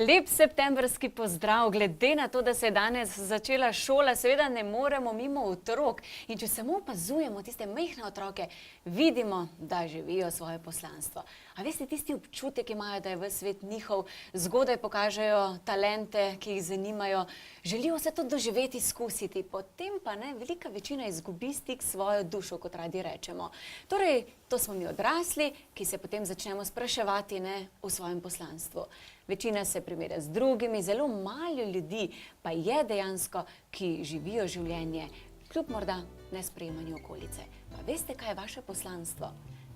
Lep septembrski pozdrav, glede na to, da se je danes začela šola, seveda ne moremo mimo otrok. In če samo opazujemo tiste majhne otroke, vidimo, da živijo svoje poslanstvo. A veste, tisti občutek imajo, da je v svet njihov, zgodaj pokažejo talente, ki jih zanimajo, želijo vse to doživeti, izkusiti, potem pa ne, velika večina izgubi stik s svojo dušo, kot radi rečemo. Torej, to smo mi odrasli, ki se potem začnemo spraševati o svojem poslanstvu. Večina se primerja z drugimi, zelo malo ljudi pa je dejansko, ki živijo življenje, kljub morda nesprejemanju okolice. Pa veste, kaj je vaše poslanstvo?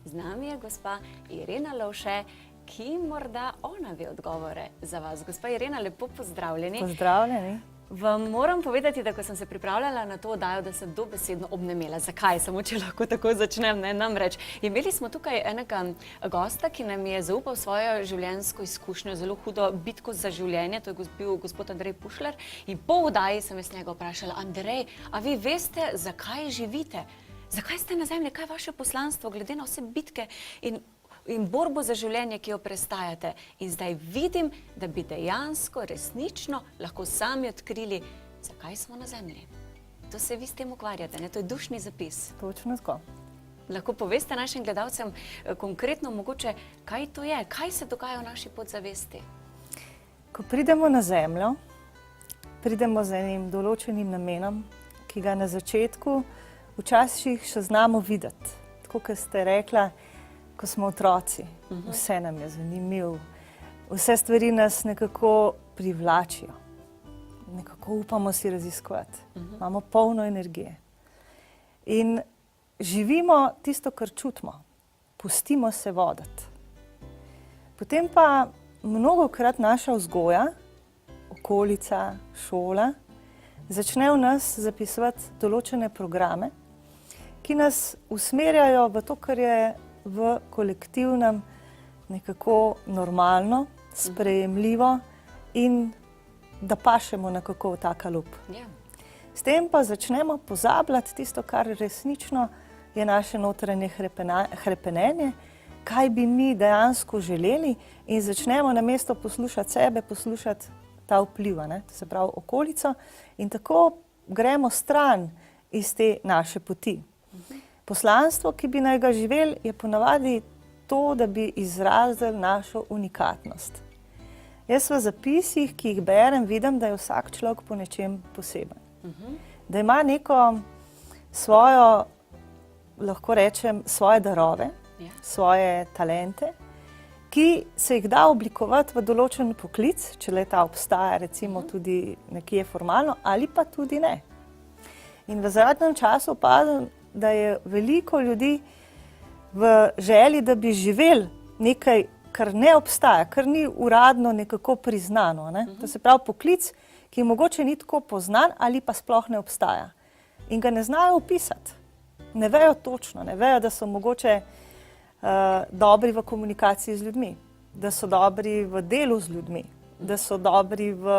Z nami je gospa Irena Lovše, ki morda ona ve odgovore za vas. Gospa Irena, lepo pozdravljeni. Pozdravljeni. Vam moram povedati, da ko sem se pripravljala na to oddajo, da sem dobesedno obnemela. Zakaj? Samo če lahko tako začnem, namreč. Imeli smo tukaj enega gosta, ki nam je zaupal svojo življenjsko izkušnjo, zelo hudo bitko za življenje, to je bil gospod Andrej Pušler. In po oddaji sem jaz njega vprašala: Andrej, a vi veste, zakaj živite? Zakaj ste na zemlji? Kaj je vaše poslanstvo, glede na vse bitke in borbo za življenje, ki jo prestajate? In zdaj vidim, da bi dejansko, resnično lahko sami odkrili, zakaj smo na zemlji. To se vi s tem ukvarjate, ne? To je dušni zapis. Točno tako. Lahko poveste našim gledalcem konkretno mogoče, kaj to je? Kaj se dogaja v naši podzavesti? Ko pridemo na zemljo, pridemo z enim določenim namenom, ki ga na začetku včasih še znamo videti. Tako, kot ste rekla, ko smo otroci, vse nam je zanimivo, vse stvari nas nekako privlačijo, nekako upamo si raziskovati, imamo polno energije. In živimo tisto, kar čutimo, pustimo se voditi. Potem pa mnogokrat naša vzgoja, okolica, šola, začne v nas zapisovati določene programe, ki nas usmerjajo v to, kar je v kolektivnem nekako normalno, sprejemljivo in da pašemo nekako v ta kalup. S tem pa začnemo pozabljati tisto, kar resnično je naše notranje hrepenenje, kaj bi mi dejansko želeli, in začnemo namesto poslušati sebe, poslušati ta vpliv, to se pravi okolico, in tako gremo stran iz te naše poti. Poslanstvo, ki bi naj ga živeli, je ponavadi to, da bi izrazili našo unikatnost. Jaz v zapisih, ki jih berem, vidim, da je vsak človek po nečem poseben. Da ima neko svojo, lahko rečem, svoje darove, svoje talente, ki se jih da oblikovati v določen poklic, če le ta obstaja, recimo tudi nekje formalno, ali pa tudi ne. In v zadnjem času opazim, da je veliko ljudi v želji, da bi živeli nekaj, kar ne obstaja, kar ni uradno nekako priznano. To se pravi poklic, ki mogoče ni tako poznan ali pa sploh ne obstaja. In ga ne znajo opisati. Ne vejo točno, ne vejo, da so mogoče dobri v komunikaciji z ljudmi, da so dobri v delu z ljudmi, da so dobri v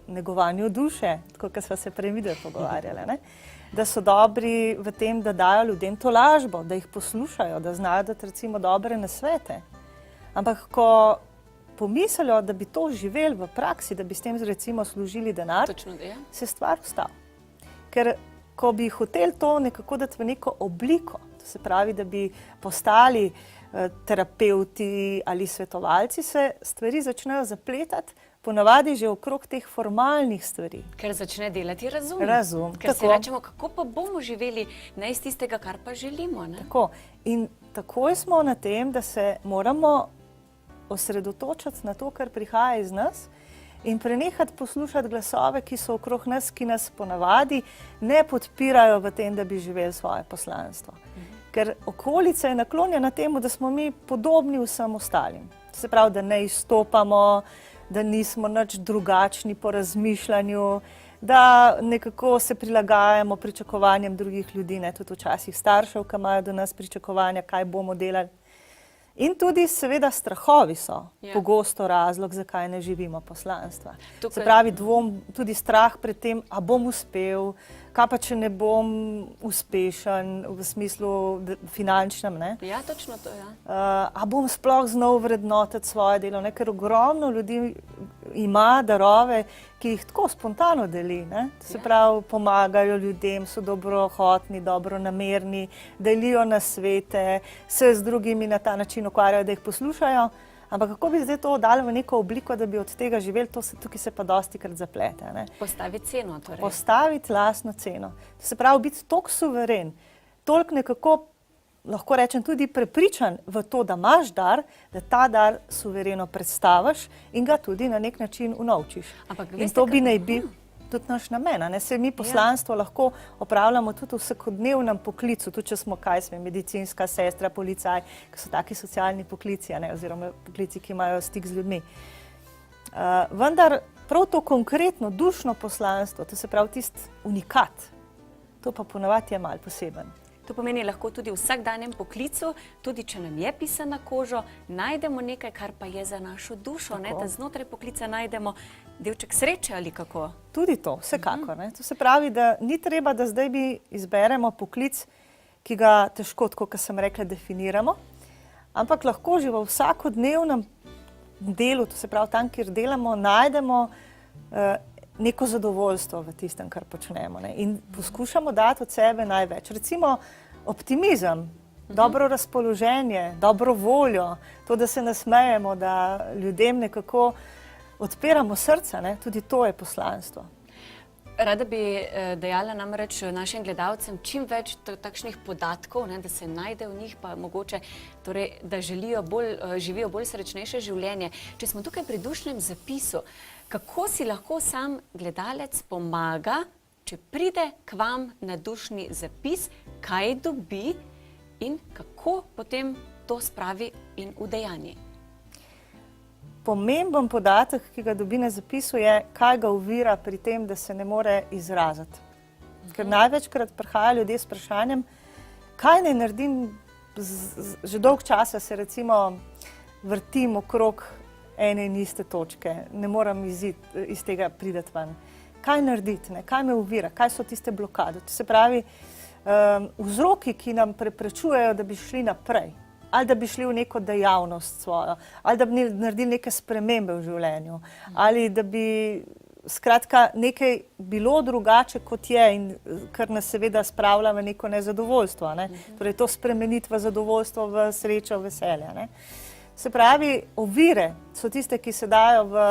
negovanju duše, tako kot sva se prej videli pogovarjali, da so dobri v tem, da dajo ljudem tolažbo, da jih poslušajo, da znajo dati recimo dobre nasvete. Ampak ko pomislijo, da bi to živeli v praksi, da bi s tem recimo služili denar, se stvar ustavi. Ker ko bi hoteli to nekako dati v neko obliko, to se pravi, da bi postali terapevti ali svetovalci, se stvari začnejo zapletati, ponavadi že okrog teh formalnih stvari. Ker začne delati razum. Razum, ker si rečemo, kako pa bomo živeli ne iz tistega, kar pa želimo. Tako. In takoj smo na tem, da se moramo osredotočiti na to, kar prihaja iz nas, in prenehati poslušati glasove, ki so okrog nas, ki nas ponavadi ne podpirajo v tem, da bi živeli svoje poslanstvo. Ker okolica je naklonjena temu, da smo mi podobni vsem ostalim. To se pravi, da ne izstopamo, da nismo nič drugačni po razmišljanju, da nekako se prilagajamo pričakovanjem drugih ljudi, tudi včasih staršev, ki imajo do nas pričakovanja, kaj bomo delali. In tudi seveda strahovi so pogosto razlog, zakaj ne živimo poslanstva. Se pravi dvom, tudi strah pred tem, a bom uspel, kaj pa če ne bom uspešen v smislu finančnem, ne? Ja, točno to, ja. A bom sploh znal vrednotiti svoje delo, ne? Ker ogromno ljudi ima darove, ki jih tako spontano deli. Ne? To se pravi, pomagajo ljudem, so dobrohotni, dobronamerni, delijo nasvete, se z drugimi na ta način ukvarjajo, da jih poslušajo. Ampak kako bi zdaj to dali v neko obliko, da bi od tega živeli, tukaj se pa dostikrat zaplete. Ne? Postaviti ceno torej. Postaviti lastno ceno. To se pravi, biti toliko suveren, toliko nekako, lahko rečem, tudi prepričan v to, da imaš dar, da ta dar suvereno predstaviš in ga tudi na nek način unovčiš. In to bi naj bil tudi naš namen. Se mi poslanstvo lahko opravljamo tudi v vsakodnevnem poklicu, tudi če smo, medicinska sestra, policaj, ki so taki socialni poklici, oziroma poklici, ki imajo stik z ljudmi. Vendar prav to konkretno dušno poslanstvo, to se pravi tisti unikat, to pa ponavadi je malo poseben. To pomeni lahko tudi v vsakdanjem poklicu, tudi če nam je pisan na kožo, najdemo nekaj, kar pa je za našo dušo, da znotraj poklica najdemo delček sreče ali kako? Tudi to, vsekakor. To se pravi, da ni treba, da zdaj mi izberemo poklic, ki ga težko, tako kot sem rekla, definiramo, ampak lahko že v vsakodnevnem delu, to se pravi tam, kjer delamo, najdemo neko zadovoljstvo v tistem, kar počnemo. In poskušamo dati od sebe največ. Recimo optimizem, dobro razpoloženje, dobro voljo, to, da se nasmejemo, da ljudem nekako odpiramo srca, tudi to je poslanstvo. Rada bi dejala namreč našim gledalcem čim več takšnih podatkov, da se najde v njih, pa mogoče, da živijo bolj srečnejše življenje. Če smo tukaj pri dušnem zapisu, kako si lahko sam gledalec pomaga, če pride k vam na dušni zapis, kaj dobi in kako potem to spravi in udejanji? Pomemben podatek, ki ga dobi na zapisu, je, kaj ga ovira pri tem, da se ne more izraziti. Ker največkrat prihajajo ljudje s vprašanjem, kaj naj naredim, že dolg časa se recimo vrtim okrog ene in iste točke, ne moram iz tega priti ven. Kaj narediti, kaj me ovira, kaj so tiste blokade? To se pravi, vzroki, ki nam preprečujejo, da bi šli naprej, ali da bi šli v neko dejavnost svojo, ali da bi naredili neke spremembe v življenju, ali da bi skratka nekaj bilo drugače, kot je, in kar nas seveda spravlja v neko nezadovoljstvo. Torej to spremeniti v zadovoljstvo, v srečo, v veselje. Se pravi, ovire so tiste, ki se dajo v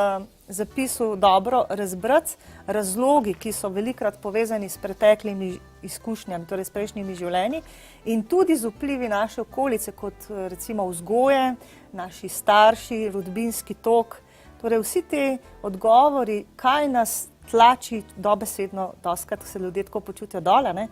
zapisu dobro razbrati, razlogi, ki so velikokrat povezani s preteklimi izkušnjami, torej s prejšnjimi življenji, in tudi z vplivi naše okolice, kot recimo vzgoje, naši starši, rodbinski tok. Torej vsi te odgovori, kaj nas tlači dobesedno, dostikrat se ljudje tako počutijo dole,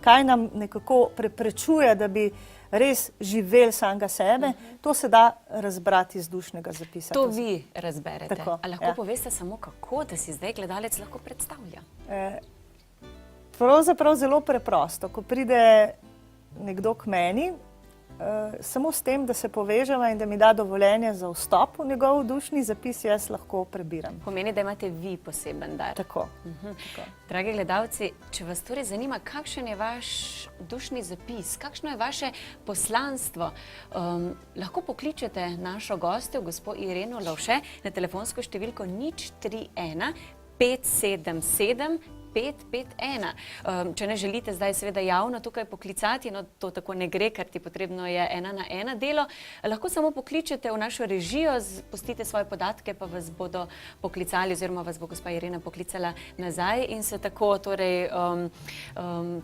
kaj nam nekako preprečuje, da bi res živeli samega sebe, to se da razbrati iz dušnega zapisa. To vi razberete. A lahko poveste samo kako, da si zdaj gledalec lahko predstavlja? Pravzaprav zelo preprosto. Ko pride nekdo k meni, samo s tem, da se povežemo in da mi da dovoljenje za vstop v njegov dušni zapis, jaz lahko prebiram. Pomeni, da imate vi poseben dar. Tako. Dragi gledalci, če vas torej zanima, kakšen je vaš dušni zapis, kakšno je vaše poslanstvo, lahko pokličete našo gostjo, gospo Ireno Lovše, na telefonsko številko 031 577 551. Če ne želite zdaj seveda javno tukaj poklicati, no to tako ne gre, ker ti potrebno je 1-na-1 delo, lahko samo pokličete v našo režijo, pustite svoje podatke, pa vas bodo poklicali, oziroma vas bo gospa Irena poklicala nazaj in se tako torej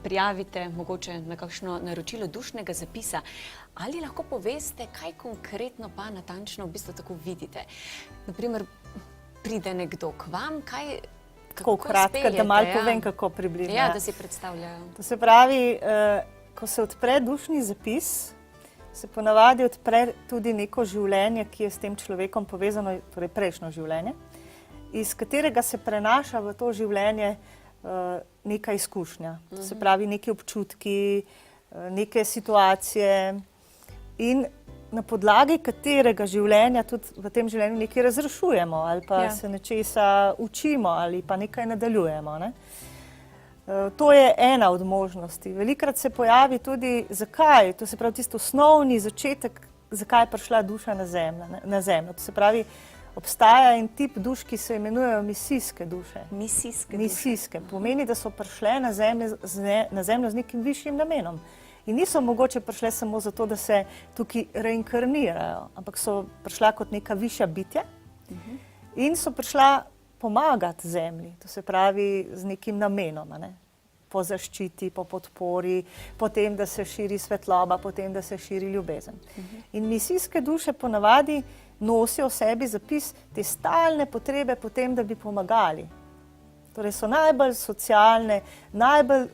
prijavite mogoče na kakšno naročilo dušnega zapisa. Ali lahko poveste, kaj konkretno pa natančno v bistvu tako vidite? Naprimer, pride nekdo k vam, kaj tako kratka, da malo povem, kako približno. Ja, da si predstavljajo. To se pravi, ko se odpre dušni zapis, se ponavadi odpre tudi neko življenje, ki je s tem človekom povezano, torej prejšnjo življenje, iz katerega se prenaša v to življenje neka izkušnja. To se pravi, neki občutki, neke situacije in na podlagi katerega življenja tudi v tem življenju nekaj razrešujemo ali pa se nečesa učimo ali pa nekaj nadaljujemo. To je ena od možnosti. Velikokrat se pojavi tudi zakaj, to se pravi tisti osnovni začetek, zakaj je prišla duša na zemljo. To se pravi, obstaja en tip duš, ki se imenujejo misijske duše. Misijske. Pomeni, da so prišle na zemljo z nekim višjim namenom. In niso mogoče prišle samo zato, da se tukaj reinkarnirajo, ampak so prišla kot neka višja bitja in so prišla pomagati zemlji, to se pravi z nekim namenom, ne? Po zaščiti, po podpori, po tem, da se širi svetloba, po tem, da se širi ljubezen. In misijske duše ponavadi nosijo v sebi zapis te stalne potrebe po tem, da bi pomagali. Torej so najbolj socialne, najbolj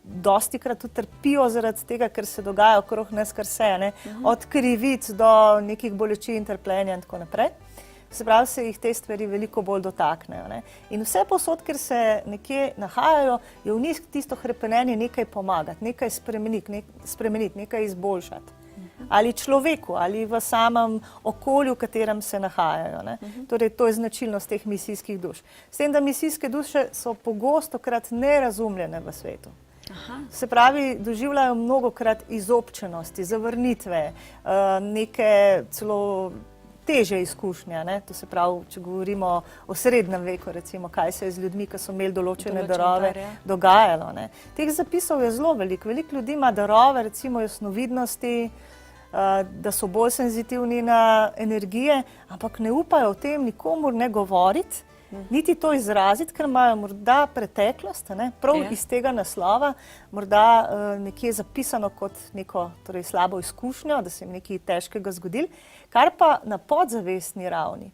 dostikrat tudi trpijo zaradi tega, ker se dogaja okrog nas kar se, ne? Od krivic do nekih bolečin, trpljenja in tako naprej. Se pravi, se jih te stvari veliko bolj dotaknejo. Ne? In vse posod, ker se nekje nahajajo, je v njih tisto hrepenenje nekaj pomagati, nekaj spremeniti, nekaj izboljšati. Ali človeku, ali v samem okolju, v katerem se nahajajo. Ne? Torej, to je značilnost teh misijskih duš. S tem, da misijske duše so pogostokrat nerazumljene v svetu. Se pravi, doživljajo mnogokrat izobčenosti, zavrnitve, neke celo teže izkušnje, ne? To se pravi, če govorimo o srednjem veku, recimo, kaj se je z ljudmi, ki so imeli določene darove, dogajalo. Ne? Teh zapisov je zelo veliko. Veliko ljudi ima darove, recimo jasnovidnosti, da so bolj senzitivni na energije, ampak ne upajo o tem nikomur ne govoriti, niti to izraziti, ker imajo morda preteklost, ne? Prav iz tega naslova, morda nekje zapisano kot neko slabo izkušnjo, da se jim nekaj težkega zgodilo, kar pa na podzavestni ravni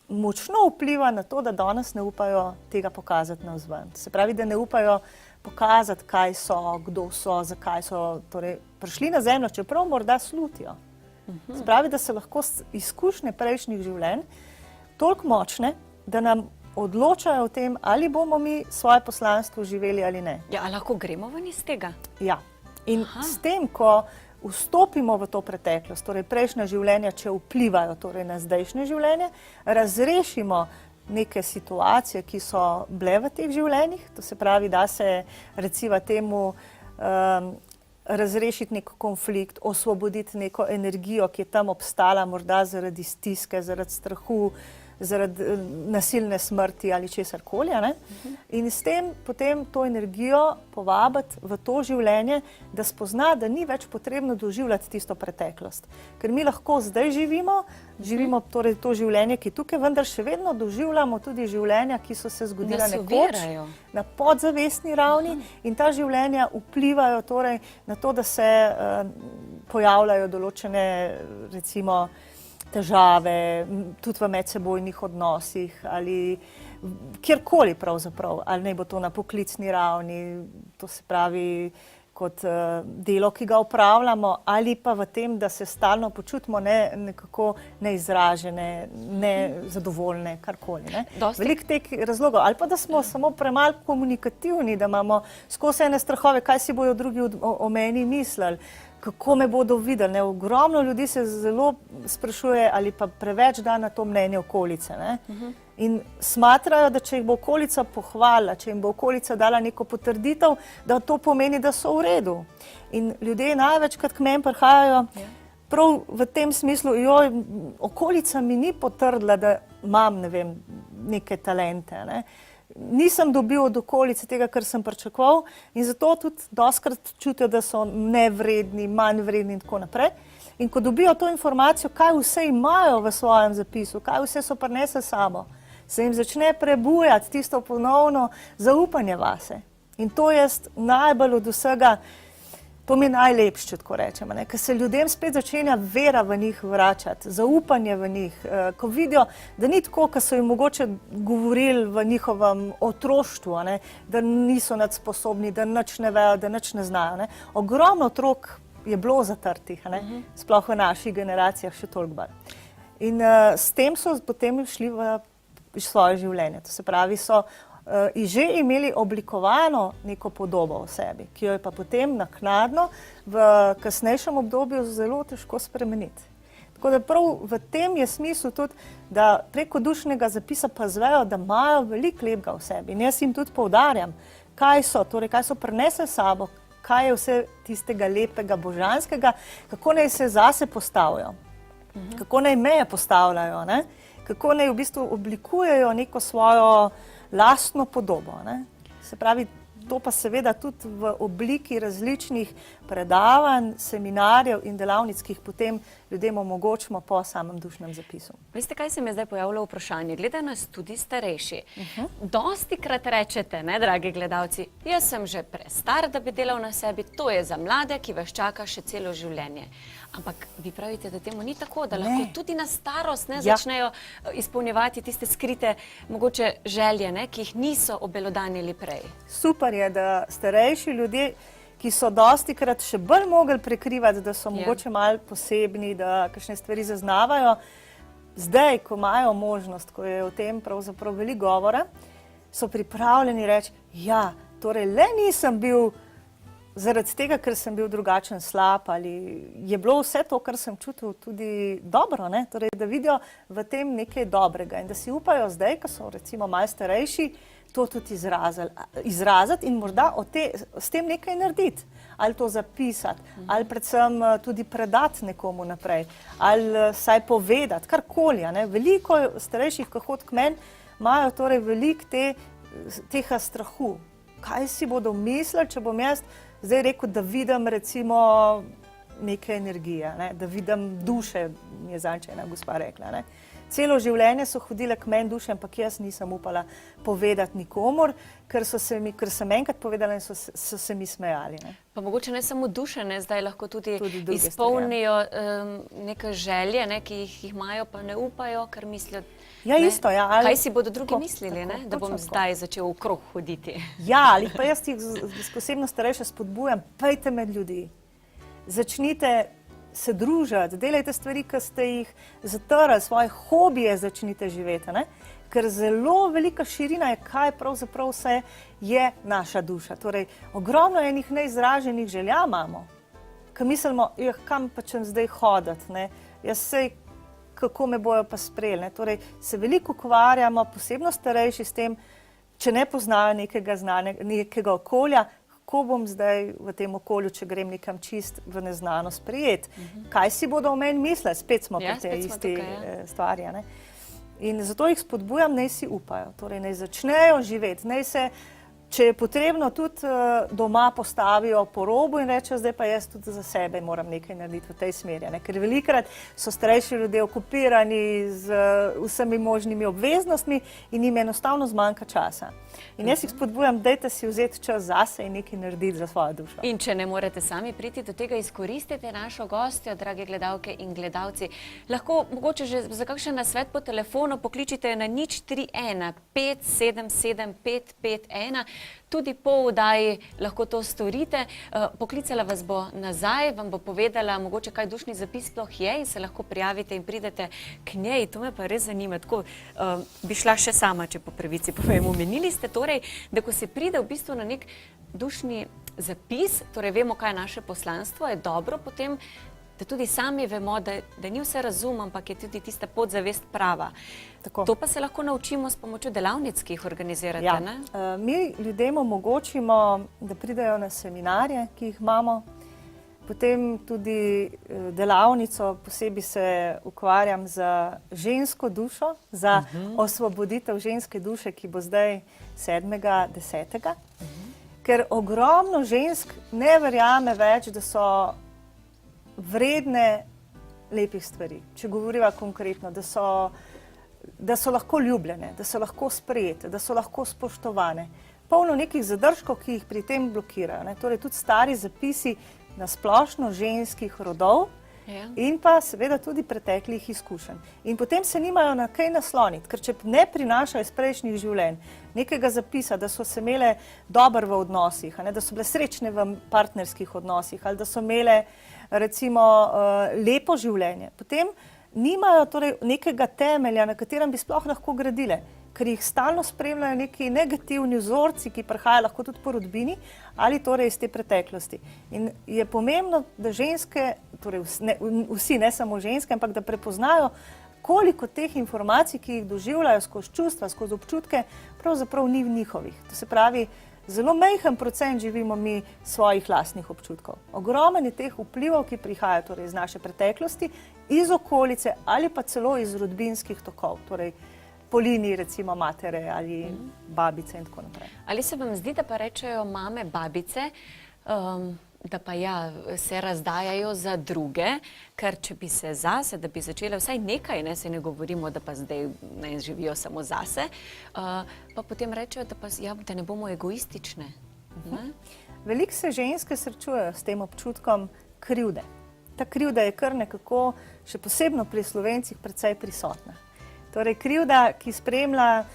močno vpliva na to, da danes ne upajo tega pokazati navzven. Se pravi, da ne upajo pokazati, kaj so, kdo so, zakaj so prišli na zemljo, čeprav morda slutijo. Se pravi, da se lahko izkušnje prejšnjih življenj toliko močne, da nam odločajo o tem, ali bomo mi svoje poslanstvo živeli ali ne. Ja, a lahko gremo ven iz tega? Ja. In s tem, ko vstopimo v to preteklost, torej prejšnja življenja, če vplivajo na zdajšnje življenje, razrešimo neke situacije, ki so bile v teh življenjih, to se pravi, da se recimo temu razrešiti nek konflikt, osvoboditi neko energijo, ki je tam obstala morda zaradi stiske, zaradi strahu, zaradi nasilne smrti ali česarkoli. In s tem potem to energijo povabiti v to življenje, da spozna, da ni več potrebno doživljati tisto preteklost. Ker mi lahko zdaj živimo torej to življenje, ki tukaj, vendar še vedno doživljamo tudi življenja, ki so se zgodila nekoč na podzavestni ravni in ta življenja vplivajo torej na to, da se pojavljajo določene, recimo, težave, tudi v medsebojnih odnosih ali kjerkoli pravzaprav, ali naj bo to na poklicni ravni, to se pravi kot delo, ki ga opravljamo, ali pa v tem, da se stalno počutimo nekako neizražene, nezadovoljne, karkoli. Veliko teh razlogov, ali pa da smo samo premalo komunikativni, da imamo skozi ene strahove, kaj si bojo drugi o meni mislili, kako me bodo videli. Ogromno ljudi se zelo sprašuje ali pa preveč da na to mnenje okolice. In smatrajo, da če jih bo okolica pohvalila, če jim bo okolica dala neko potrditev, da to pomeni, da so v redu. In ljudje največkrat k meni prihajajo prav v tem smislu, okolica mi ni potrdila, da imam, ne vem, neke talente, Nisem dobil od okolice tega, kar sem pričakoval in zato tudi dostikrat čutijo, da so nevredni, manj vredni in tako naprej. In ko dobijo to informacijo, kaj vse imajo v svojem zapisu, kaj vse so prinesli s sabo, se jim začne prebujati tisto ponovno zaupanje vase. In to je najbolj od vsega, to mi je najlepše, če tako rečem, ker se ljudem spet začenja vera v njih vračati, zaupanje v njih, ko vidijo, da ni tako, ko so jim mogoče govorili v njihovem otroštvu, da niso nič sposobni, da nič ne vejo, da nič ne znajo. Ogromno otrok je bilo zatrtih, sploh v naših generacijah še toliko bolj. In s tem so potem šli v svoje življenje. To se pravi, so že imeli oblikovano neko podobo o sebi, ki jo je pa potem naknadno v kasnejšem obdobju zelo težko spremeniti. Tako da prav v tem je smisel tudi, da preko dušnega zapisa pa zvejo, da imajo veliko lepega v sebi. In jaz jim tudi poudarjam, kaj so prinesli s sabo, kaj je vse tistega lepega, božanskega, kako naj se zase postavijo, kako naj meje postavljajo, kako naj v bistvu oblikujejo neko svojo lastno podobo. Ne? Se pravi, to pa seveda tudi v obliki različnih predavanj, seminarjev in delavnic, ki jih potem ljudem omogočimo po samem dušnem zapisu. Veste, kaj se mi je zdaj pojavilo vprašanje? Gledajo nas tudi starejši. Dostikrat rečete, ne, dragi gledalci, jaz sem že prestar, da bi delal na sebi, to je za mlade, ki vas čaka še celo življenje. Ampak vi pravite, da temu ni tako, da lahko tudi na starost začnejo izpolnjevati tiste skrite mogoče želje, ne, ki jih niso obelodanili prej. Super je, da starejši ljudje, ki so dostikrat še bolj mogli prekrivati, da so mogoče malo posebni, da kakšne stvari zaznavajo, zdaj, ko imajo možnost, ko je o tem pravzaprav veliko govora, so pripravljeni reči, ja, torej le nisem bil zaradi tega, ker sem bil drugačen slab, ali je bilo vse to, kar sem čutil, tudi dobro, ne? Torej, da vidijo v tem nekaj dobrega in da si upajo zdaj, ko so recimo malo starejši, to tudi izraziti in morda s tem nekaj narediti. Ali to zapisati, ali predvsem tudi predati nekomu naprej, ali saj povedati, karkoli. Veliko starejših, ko hodi k meni, imajo torej veliko tega strahu. Kaj si bodo mislili, če bom jaz zdaj rekel, da vidim recimo neke energije, ne? Da vidim duše, mi je zanče ena gospa rekla. Ne? Celo življenje so hodile k meni duše, ampak jaz nisem upala povedati nikomur, ker sem enkrat povedala in so se mi smejali. Ne? Pa mogoče ne samo duše, ne, zdaj lahko tudi izpolnijo neke želje, ne, ki jih imajo, pa ne upajo, ker mislijo, kaj si bodo drugi mislili, ne, da bom zdaj začel v krog hoditi. Ja, ali pa jaz jih posebno starejše spodbujam, pejte med ljudi, začnite se družiti, delajte stvari, ki ste jih zatrli, svoje hobije začnite živeti, ne? Ker zelo velika širina je, kaj pravzaprav vse je naša duša. Torej, ogromno enih neizraženih želja imamo, ki mislimo, kam pa čem zdaj hoditi, ne? Jaz sej, kako me bojo pa sprejeli, ne? Torej, se veliko ukvarjamo, posebno starejši s tem, če ne poznajo nekega okolja, kako bom zdaj v tem okolju, če grem nekam čist v neznano sprejet. Kaj si bodo o meni mislili? Spet smo pri tej isti stvari. Ne? In zato jih spodbujam, naj si upajo. Torej, naj začnejo živeti, naj se, če je potrebno, tudi doma postavijo po robu in rečejo, zdaj pa jaz tudi za sebe moram nekaj narediti v tej smeri. Ne? Ker velikokrat so starejši ljudje okupirani z vsemi možnimi obveznostmi in jim enostavno zmanjka časa. In jaz jih spodbujam, dajte si vzeti čas zase in nekaj narediti za svojo dušo. In če ne morete sami priti do tega, izkoristite našo gostjo, drage gledalke in gledalci. Lahko mogoče že za kakšen nasvet po telefonu pokličite na 031 577 551. Tudi po vdaji lahko to storite. Poklicala vas bo nazaj, vam bo povedala mogoče, kaj dušni zapis sploh je in se lahko prijavite in pridete k njej. To me pa res zanima. Tako bi šla še sama, če po pravici povem. Omenili ste torej, da ko se pride v bistvu na nek dušni zapis, torej vemo, kaj je naše poslanstvo, je dobro potem, da tudi sami vemo, da ni vse razum, ampak je tudi tista podzavest prava. Tako. To pa se lahko naučimo s pomočjo delavnic, ki jih organizirate, ne? Mi ljudem omogočimo, da pridejo na seminarje, ki jih imamo. Potem tudi delavnico, posebej se ukvarjam za žensko dušo, za osvoboditev ženske duše, ki bo zdaj 7.10. Ker ogromno žensk ne verjame več, da so vredne lepih stvari. Če govoriva konkretno, da so lahko ljubljene, da so lahko sprejete, da so lahko spoštovane. Polno nekih zadržkov, ki jih pri tem blokirajo. Ne? Torej tudi stari zapisi na splošno ženskih rodov in pa seveda tudi preteklih izkušenj. In potem se nimajo na kaj nasloniti, ker če ne prinašajo iz prejšnjih življenj nekega zapisa, da so se imele dobro v odnosih, da so bile srečne v partnerskih odnosih ali da so imele recimo lepo življenje, potem nimajo torej nekega temelja, na katerem bi sploh lahko gradile, ker jih stalno spremljajo neki negativni vzorci, ki prihajajo lahko tudi po rodbini ali torej iz te preteklosti. In je pomembno, da ženske, torej vsi, ne samo ženske, ampak da prepoznajo, koliko teh informacij, ki jih doživljajo skozi čustva, skozi občutke, pravzaprav ni njihovih. To se pravi, zelo majhen procent živimo mi svojih lastnih občutkov. Ogromen je teh vplivov, ki prihajajo torej iz naše preteklosti, iz okolice ali pa celo iz rodbinskih tokov, torej po liniji recimo matere ali babice in tako naprej. Ali se vam zdi, da pa rečejo mame, babice, da pa ja, se razdajajo za druge, ker če bi se zase, da bi začele vsaj nekaj, ne, se ne govorimo, da pa zdaj ne živijo samo zase, pa potem rečejo, da, pa, ja, da ne bomo egoistične. Ne? Veliko se ženske srečujejo s tem občutkom krivde. Ta krivda je kar nekako, še posebno pri Slovencih, precej prisotna. Torej krivda, ki spremlja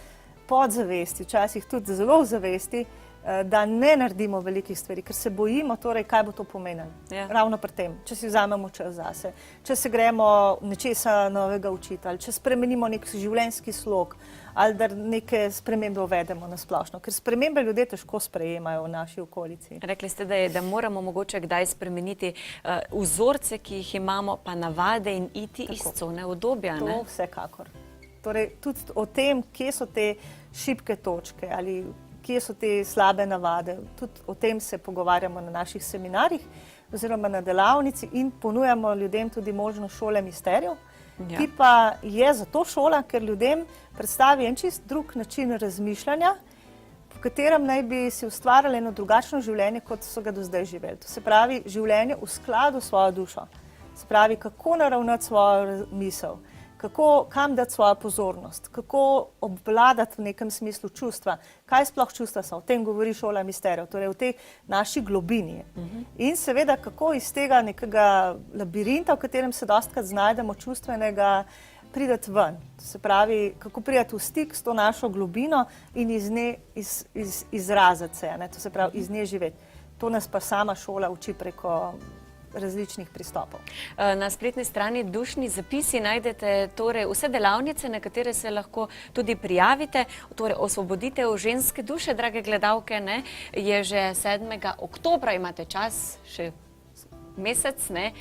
podzavesti, včasih tudi zelo v zavesti, da ne naredimo velikih stvari, ker se bojimo, torej, kaj bo to pomenilo. Ja. Ravno pri tem, če si vzamemo čas zase, če se gremo nečesa novega učiti, ali če spremenimo nek življenjski slog, ali da neke spremembe uvedemo na splošno, ker spremembe ljudje težko sprejemajo v naši okolici. Rekli ste, da moramo mogoče kdaj spremeniti vzorce, ki jih imamo, pa navade in iti iz cone udobja. To vsekakor. Torej, tudi o tem, kje so te šibke točke ali kje so te slabe navade, tudi o tem se pogovarjamo na naših seminarjih oziroma na delavnici in ponujamo ljudem tudi možnost šole misterijev, ki pa je zato šola, ker ljudem predstavi en čist drug način razmišljanja, po katerem naj bi si ustvarjali eno drugačno življenje, kot so ga do zdaj živeli. To se pravi življenje v skladu s svojo dušo. Se pravi, kako naravnati svojo misel, kam dati svojo pozornost, kako obvladati v nekem smislu čustva, kaj sploh čustva so, o tem govori šola misterijev, torej v tej naši globini. In seveda, kako iz tega nekega labirinta, v katerem se dostikrat znajdemo čustvenega, prideti ven. To se pravi, kako prideti v stik s to našo globino in iz nje izraziti se, to se pravi, iz nje živeti. To nas pa sama šola uči preko različnih pristopov. Na spletni strani Dušni zapisi najdete torej vse delavnice, na katere se lahko tudi prijavite. Torej Osvoboditev ženske duše, drage gledalke, ne, je že 7. oktobra, imate čas, še mesec, ne,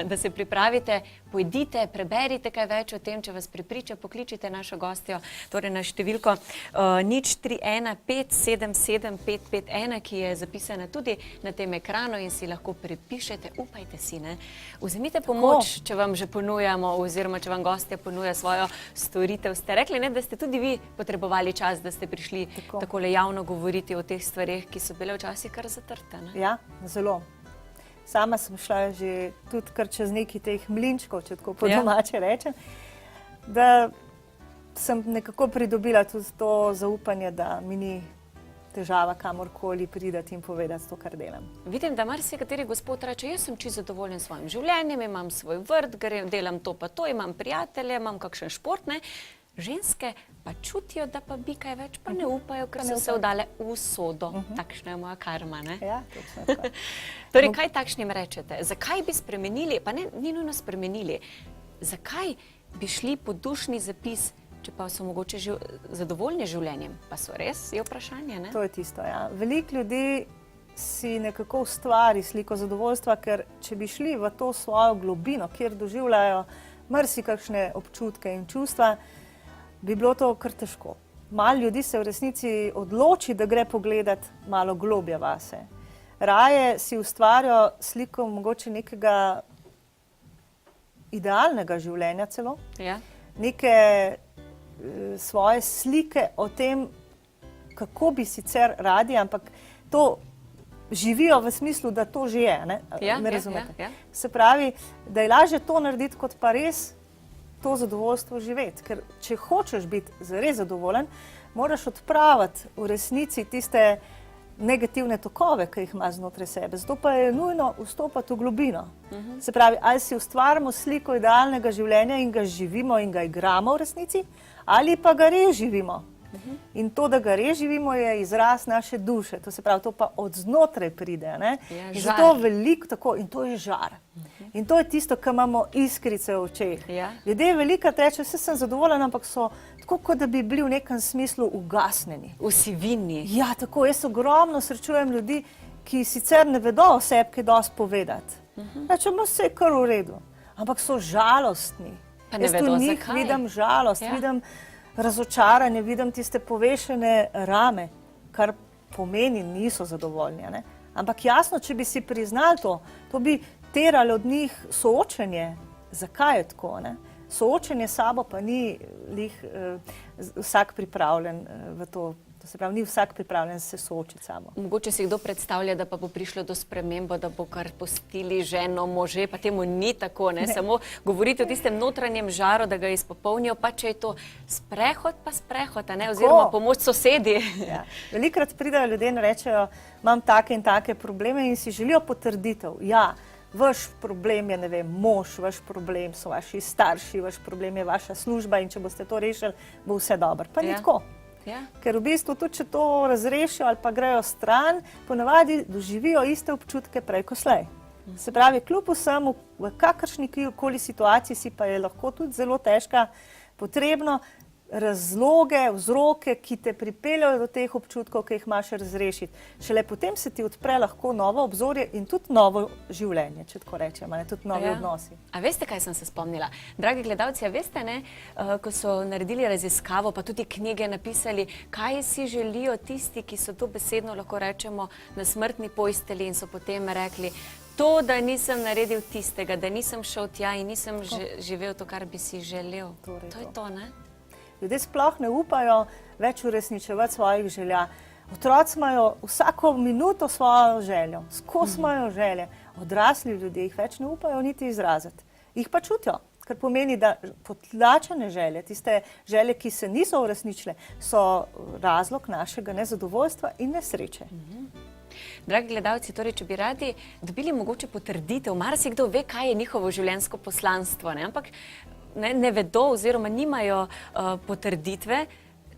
da se pripravite, pojdite, preberite kaj več o tem, če vas prepriča, pokličite našo gostjo, torej na številko 031577551, ki je zapisana tudi na tem ekranu in si lahko prepišete, upajte si, ne. Vzemite pomoč, če vam že ponujamo, oziroma če vam gostja ponuja svojo storitev. Ste rekli, ne, da ste tudi vi potrebovali čas, da ste prišli takole javno govoriti o teh stvareh, ki so bile včasih kar zatrte, ne? Ja, zelo. Sama sem šla že tudi kar čez nekaj teh mlinčkov, če tako po domače rečem, da sem nekako pridobila tudi to zaupanje, da mi ni težava kamorkoli priti in povedati to, kar delam. Vidim, da marsikateri gospod reče, jaz sem čisto zadovoljen s svojim življenjem, imam svoj vrt, delam to pa to, imam prijatelje, imam kakšen šport, ne. Ženske pa čutijo, da pa bi kaj več, pa ne upajo, ker so se vdale v sodo. Takšna je moja karma, ne? Ja, točno tako. Torej, kaj takšnim rečete? Zakaj bi spremenili, pa ne, ni nujno spremenili, zakaj bi šli po dušni zapis, če pa so mogoče zadovoljni življenjem? Pa so res, je vprašanje, ne? To je tisto, ja. Veliko ljudi si nekako ustvari sliko zadovoljstva, ker če bi šli v to svojo globino, kjer doživljajo marsikakšne občutke in čustva, bi bilo to kar težko. Malo ljudi se v resnici odloči, da gre pogledati malo globje vase. Raje si ustvarijo sliko mogoče nekega idealnega življenja celo, neke svoje slike o tem, kako bi sicer radi, ampak to živijo v smislu, da to že je, ne? Me razumete? Se pravi, da je lažje to narediti, kot pa res to zadovoljstvo živeti. Ker če hočeš biti zares zadovoljen, moraš odpraviti v resnici tiste negativne tokove, ki jih ima znotraj sebe. Zato pa je nujno vstopati v globino. Se pravi, ali si ustvarimo sliko idealnega življenja in ga živimo in ga igramo v resnici, ali pa ga res živimo. In to, da ga res živimo, je izraz naše duše. To se pravi, to pa od znotraj pride, ne? In zato veliko tako, in to je žar. In to je tisto, kar imamo iskrice v očeh. Ljudje velikokrat rečejo, vse sem zadovoljen, ampak so tako, kot da bi bili v nekem smislu ugasnjeni. V sivini. Ja, tako, jaz ogromno srečujem ljudi, ki sicer ne vedo o sebi kaj dosti povedati. Rečemo, vse je kar v redu, ampak so žalostni. Pa ne vedo, zakaj. Jaz tu njih vidim žalost, vidim razočaranje, vidim tiste povešene rame, kar pomeni, niso zadovoljni. Ne? Ampak jasno, če bi si priznali to bi teralo od njih soočenje, zakaj je tako. Ne? Soočenje s sabo pa ni vsak pripravljen v to. To se pravi, ni vsak pripravljen se soočiti samo. Mogoče si kdo predstavlja, da pa bo prišlo do spremembo, da bo kar pustili ženo, može, pa temu ni tako, ne? Samo govorite o tistem notranjem žaru, da ga izpopolnijo, pa če je to sprehod, pa sprehod, a ne? Oziroma pomoč sosedi. Ja. Velikrat pridajo ljudje in rečejo, imam take in take probleme in si želijo potrditev. Ja, vaš problem je, ne vem, mož, vaš problem so vaši starši, vaš problem je vaša služba in če boste to rešili, bo vse dobro. Pa ni tako. Ja. Ker v bistvu tudi, če to razrešijo ali pa grejo stran, ponavadi doživijo iste občutke prej ko slej. Se pravi, kljub vsemu, v kakršni koli situaciji si pa je lahko tudi zelo težka, potrebno razloge, vzroke, ki te pripeljajo do teh občutkov, ki jih imaš razrešiti. Šele potem se ti odpre lahko novo obzorje in tudi novo življenje, če tako rečem, tudi novi odnosi. A veste, kaj sem se spomnila? Dragi gledalci, a veste, ne, ko so naredili raziskavo, pa tudi knjige napisali, kaj si želijo tisti, ki so to besedno, lahko rečemo, na smrtni postelji in so potem rekli, to, da nisem naredil tistega, da nisem šel tja in nisem živel to, kar bi si želel. To je to, ne? Ljudje sploh ne upajo več uresničevati svojih želja. Otroci imajo vsako minuto svojo željo, skozi imajo želje. Odrasli ljudje jih več ne upajo niti izraziti. Jih pa čutijo, kar pomeni, da potlačene želje, tiste želje, ki se niso uresničile, so razlog našega nezadovoljstva in nesreče. Dragi gledalci, torej, če bi radi dobili mogoče potrditev, marsikdo ve, kaj je njihovo življenjsko poslanstvo, ne? Ampak ne vedo oziroma nimajo potrditve.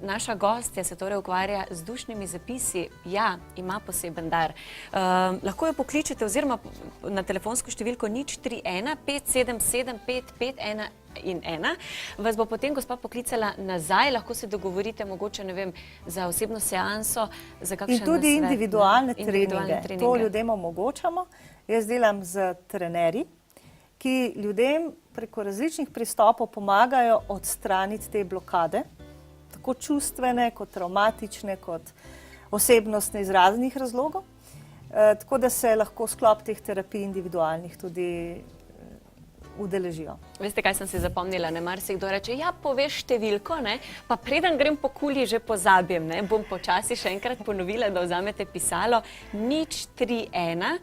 Naša gostja se torej ukvarja z dušnimi zapisi. Ja, ima poseben dar. Lahko jo pokličete oziroma na telefonsko številko 031 577 551 vas bo potem gospa poklicala nazaj, lahko se dogovorite mogoče, ne vem, za osebno seanso, za kakšen nasvet. In tudi individualne treninge. To ljudem omogočamo. Jaz delam z trenerji, ki ljudem preko različnih pristopov pomagajo odstraniti te blokade, tako čustvene, kot traumatične, kot osebnostne iz raznih razlogov, tako da se lahko sklop teh terapij individualnih tudi udeležijo. Veste, kaj sem si zapomnila? Ne, marsikdo reče, ja, poveš številko, ne, pa preden grem po kuli, že pozabim, ne, bom počasi še enkrat ponovila, da vzamete pisalo 031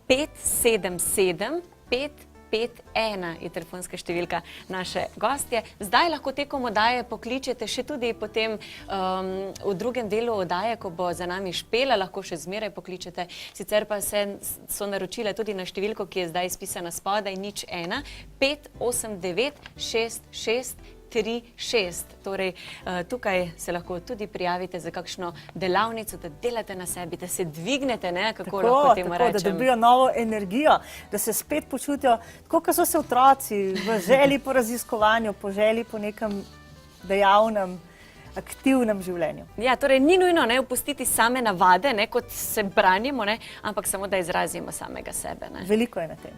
577 551 je telefonska številka naše gostje. Zdaj lahko tekom oddaje pokličete še tudi potem v drugem delu oddaje, ko bo za nami Špela, lahko še zmeraj pokličete. Sicer pa so naročile tudi na številko, ki je zdaj izpisana spodaj, 01 589 6636. Torej, tukaj se lahko tudi prijavite za kakšno delavnico, da delate na sebi, da se dvignete, ne, kako lahko temu rečem. Da dobijo novo energijo, da se spet počutijo, tako kot so se otroci, v želji po raziskovanju, po želji po nekem dejavnem, aktivnem življenju. Ja, torej ni nujno ne opustiti same navade, ne, kot se branimo, ne, ampak samo da izrazimo samega sebe. Ne. Veliko je na tem.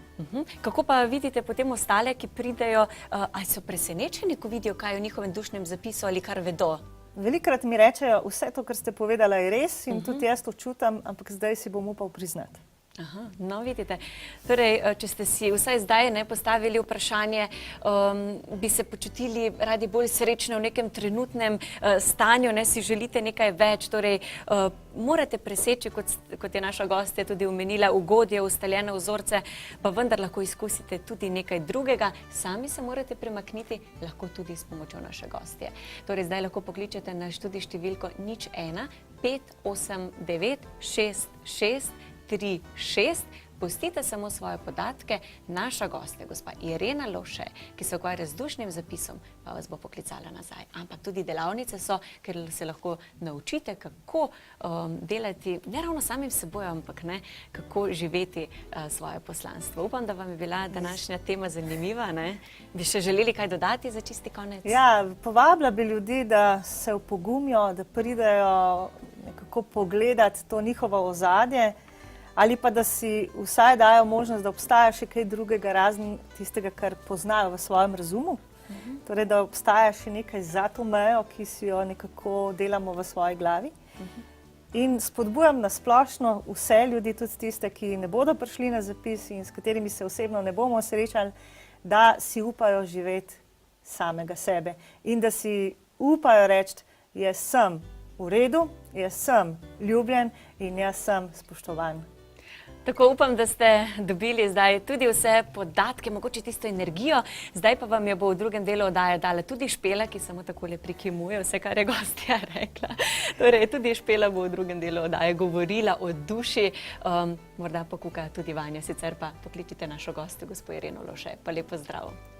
Kako pa vidite potem ostale, ki pridejo, ali so presenečeni, ko vidijo, kaj je v njihovem dušnem zapisu ali kar vedo? Velikrat mi rečejo, vse to, kar ste povedala, je res in tudi jaz to čutim, ampak zdaj si bom upal priznati. Aha, no, vidite. Torej, če ste si vsaj zdaj postavili vprašanje, bi se počutili radi bolj srečne v nekem trenutnem stanju, ne, si želite nekaj več, torej morate preseči, kot je naša gostja tudi omenila, ugodje, ustaljene vzorce, pa vendar lahko izkusite tudi nekaj drugega, sami se morate premakniti, lahko tudi s pomočjo naše gostje. Torej, zdaj lahko pokličete na študij številko 01 589 6636. Pustite samo svoje podatke, naša gostja, gospa Irena Lovše, ki se ukvarja z dušnim zapisom, pa vas bo poklicala nazaj. Ampak tudi delavnice so, ker se lahko naučite, kako delati, ne ravno samim seboj, ampak ne, kako živeti svoje poslanstvo. Upam, da vam je bila današnja tema zanimiva, ne? Bi še želeli kaj dodati za čisti konec? Ja, povabila bi ljudi, da se opogumijo, da pridejo nekako pogledati to njihovo ozadje, ali pa da si vsaj dajo možnost, da obstaja še kaj drugega razen tistega, kar poznajo v svojem razumu. Torej, da obstaja še nekaj za to mejo, ki si jo nekako delamo v svoji glavi. In spodbujam na splošno vse ljudi, tudi tiste, ki ne bodo prišli na zapis in s katerimi se osebno ne bomo srečali, da si upajo živeti samega sebe in da si upajo reči, jaz sem v redu, jaz sem ljubljen in jaz sem spoštovan. Tako upam, da ste dobili zdaj tudi vse podatke, mogoče tisto energijo. Zdaj pa vam jo bo v drugem delu oddaje dala tudi Špela, ki samo takole prikimuje vse, kar je gostja rekla. Torej, tudi Špela bo v drugem delu oddaje govorila o duši, morda pokuka tudi Vanja, sicer pa pokličite našo gostjo, gospo Ireno Lovše. Pa lep pozdrav.